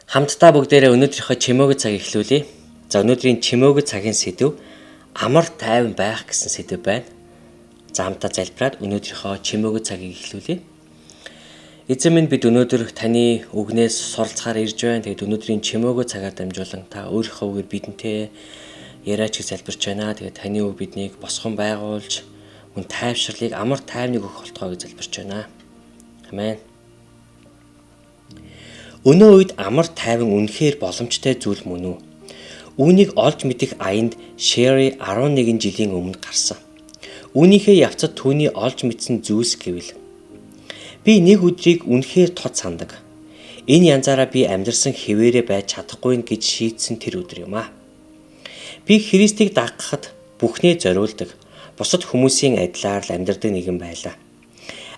Хамтдаа бүгдээрээ өнөөдрийнхөө чимээгүй цаг эхлүүлье. За өнөөдрийн чимээгүй цагийн сэдэв амар тайван байх гэсэн сэдэв байна. За хамтдаа залбираад өнөөдрийнхөө чимээгүй цагийг эхлүүлье. Эзэн минь бид өнөөдөр таны үгнээс суралцахаар ирж байна. Тэгээд өнөөдрийн чимээгүй цагаар дамжуулан та өөрийнхөө үгээр бидэнтэй яриач гэж залбирч байна. Тэгээд таны үг биднийг босгон байгуулж мөн тайвшрлыг амар тайвныг өгөх болтугай гэж залбирч байна. Амен. Өнөө үед амар тайван үнэхээр боломжтой зүйл мөн үү? Үүнийг олж мэдэх аянд Шерри 11 жилийн өмнө гарсан. Үүнийхээ явцад түүний олж мэдсэн зүйлс гэвэл би нэг өдрийг үнэхээр тод сандаг. Энэ янзаараа би амьдрсан хэвээрээ байж чадахгүй гэж шийдсэн тэр өдөр юм аа. Би Христийг дагахад бүхнээ зориулдаг, бусад хүмүүсийн адилаар л амьдардаг нэгэн байлаа.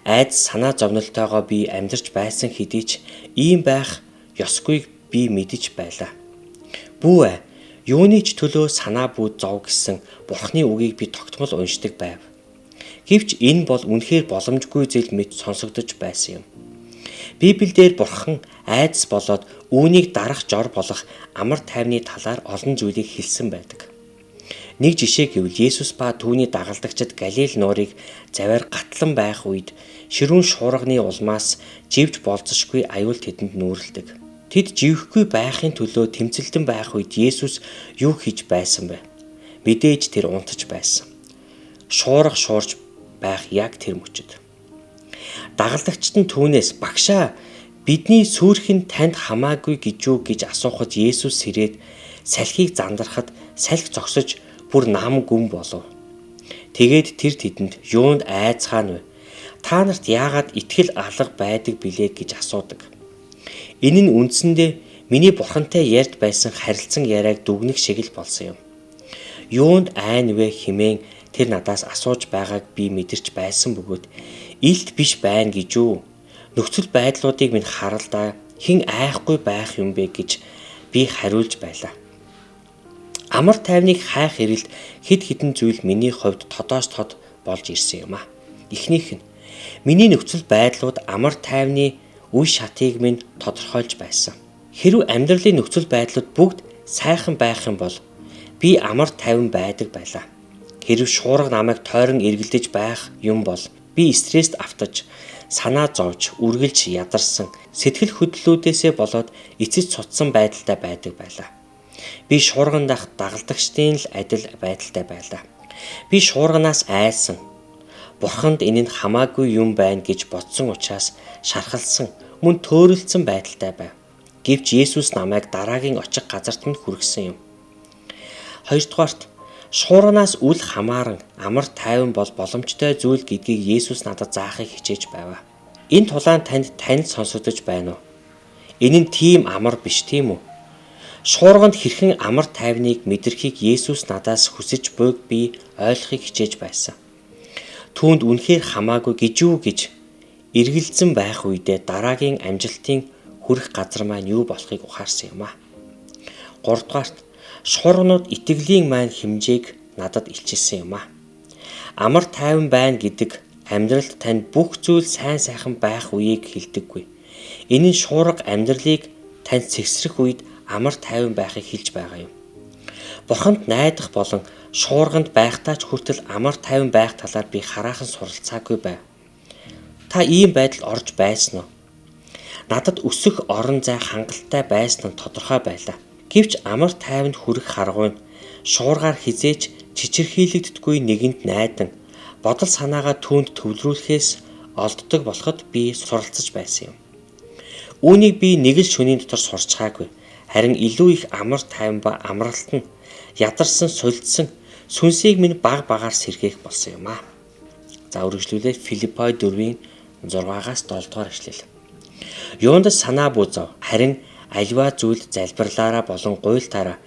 Айдас санаа зовнилтойгоо би амьдарч байсан хэдий ч ийм байх ёсгүйг би мэдэж байлаа. Бүү ээ, юуны ч төлөө санаа бүү зов гэсэн Бурхны үгийг би тогтмол уншдаг байв. Гэвч энэ бол үнэхээр боломжгүй зүйл мэт сонсогдож байсан юм. Библиэлд Бурхан айдас болоод үүнийг дарах жор болох амар тайвны талаар олон зүйлийг хэлсэн байдаг. Нэг жишээ гэвэл Есүс ба түүний дагалдагчид Галил нуурыг заваар гатлан байх үед ширүүн шуурганы улмаас живж болцсошгүй аюул тэдэнд нүүрэлдэг. Тэд живхгүй байхын төлөө тэмцэлдэн байх үед Есүс юу хийж байсан бэ? Мэдээж тэр унтаж байсан. Шуурга шуурж байх яг тэр мөчөд. Дагалдагчид нь түүнээс "Багшаа, бидний сүрхэн танд хамаагүй гэж юу?" гэж асуухад Есүс сэрээд салхийг зандарахад салхи зогсож бүр нам гүн болов. Тэгээд тэр тэдэнд "Юунд айцхан вэ? Та нарт яагаад итгэл алга байдаг билээ?" гэж асуудаг. Энэ нь үндсэндээ миний Бурхантай ярьж байсан харилцан яриаг дүгнэх шиг л болсон юм. "Юунд айн вэ?" хэмээн тэр надаас асууж байгааг би мэдэрч байсан бөгөөд "Илт биш байна гэж юу? Нөхцөл байдлуудыг минь харалдаа хэн айхгүй байх юм бэ?" гэж би хариулж байлаа. Амар тайвныг хайх хэрэлд хэд хэдэн зүйл миний хувьд тодоос тод болж ирсэн юм аа. Эхнийх нь миний нөхцөл байдлууд амар тайвны үе шатыг минь тодорхойлж байсан. Хэрвээ амьдралын нөхцөл байдлууд бүгд сайхан байх юм бол би амар тайван байдаг байлаа. Хэрвээ шуурга намайг тойрон эргэлдэж байх юм бол би стресст автаж, санаа зовж, үргэлж ядарсан, сэтгэл хөдлөлүүдээсээ болоод эцэж цуцсан байдалтай байдаг байлаа. Би шуурган дах дагалдагчдын л адил байдалтай байлаа. Би шуурганаас айсан. Бурханд энэ нь хамаагүй юм байна гэж бодсон учраас шархалсан, мөн төөрөлдсөн байдалтай байв. Гэвч Есүс намайг дараагийн очих газарт нь хүргэсэн юм. Хоёрдугаарт шуурганаас үл хамааран амар тайван бол боломжтой зүйл гэдгийг Есүс надад заахыг хичээж байв. Энэ тулаан танд сонсогдож байна уу? Энэ нь тийм амар биш тийм үү? Шуурганд хэрхэн амар тайвныг мэдрэхийг Есүс надаас хүсэж буйг би ойлгохыг хичээж байсан. Түүнд үнэхээр хамаагүй гэж юу гэж эргэлзэн байх үедээ дараагийн амжилтын хүрэх газар маань юу болохыг ухаарсан юм аа. Гуравдугаарт шуурганууд итгэлийн маань хэмжээг надад илчилсэн юм аа. Амар тайван байна гэдэг амьдралд танд бүх зүйл сайн сайхан байх үеийг хэлдэггүй. Энэ нь шуурга амьдралыг танд цэгсрэх үед амар тайван байхыг хэлж байгаа юм. Бурханд найдах болон шуурганд байхдаа ч хүртэл амар тайван байх талаар би хараахан суралцаагүй байв. Та ийм байдалд орж байсан уу? Надад өсөх орон зай хангалттай байсан нь тодорхой байлаа. Гэвч амар тайванд хүрэх харгуй нь шуургаар хизээч чичирхийлэгддэггүй нэгэнд найдан бодол санаагаа түүнд төвлөрүүлэхээс олддог болоход би суралцаж байсан юм. Үүнийг би нэг л шөнийн дотор сурчхаагүй. Харин илүү их амар тайван ба амралт нь ядарсан, сулдсан сүнсийг минь баг багаар сэргээх болсон юм аа. За үргэлжлүүлээ Филиппой 4-ийн 6-аас 7 дугаар эшлэл. Юундас санаа бүү зов. Харин аливаа зүйлд залбирлаараа болон гуйлтаараа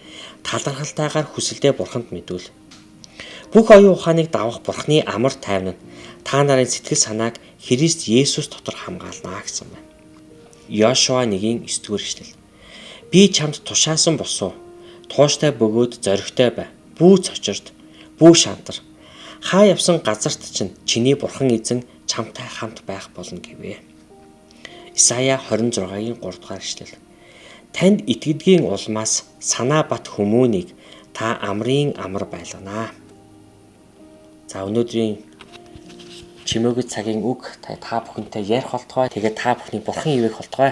талархалтайгаар хүсэлдээ Бурханд мэдүүл. Бүх оюун ухааныг давах Бурхны амар тайван нь та нарын сэтгэл санааг Христ Есүс дотор хамгаалнаа гэсэн байна. Йошуа 1-ийн 9-р эшлэл. Би чамд тушаасан босуу, тууштай бөгөөд зоригтой бай. Бүү цочирд, бүү шантар. Хаа явсан газарт чинь чиний Бурхан эзэн чамтай хамт байх болно гэвэ. Исая 26-ийн 3 дугаар эшлэл. Танд итгэдгийн улмаас санаа бат хүмүүнийг та амрын амар байлганаа. За өнөөдрийн чимээгүй цагийн үг та бүхэнтэй ярих болтугай. Тэгээд та бүхний бурхан ивэх болтугай.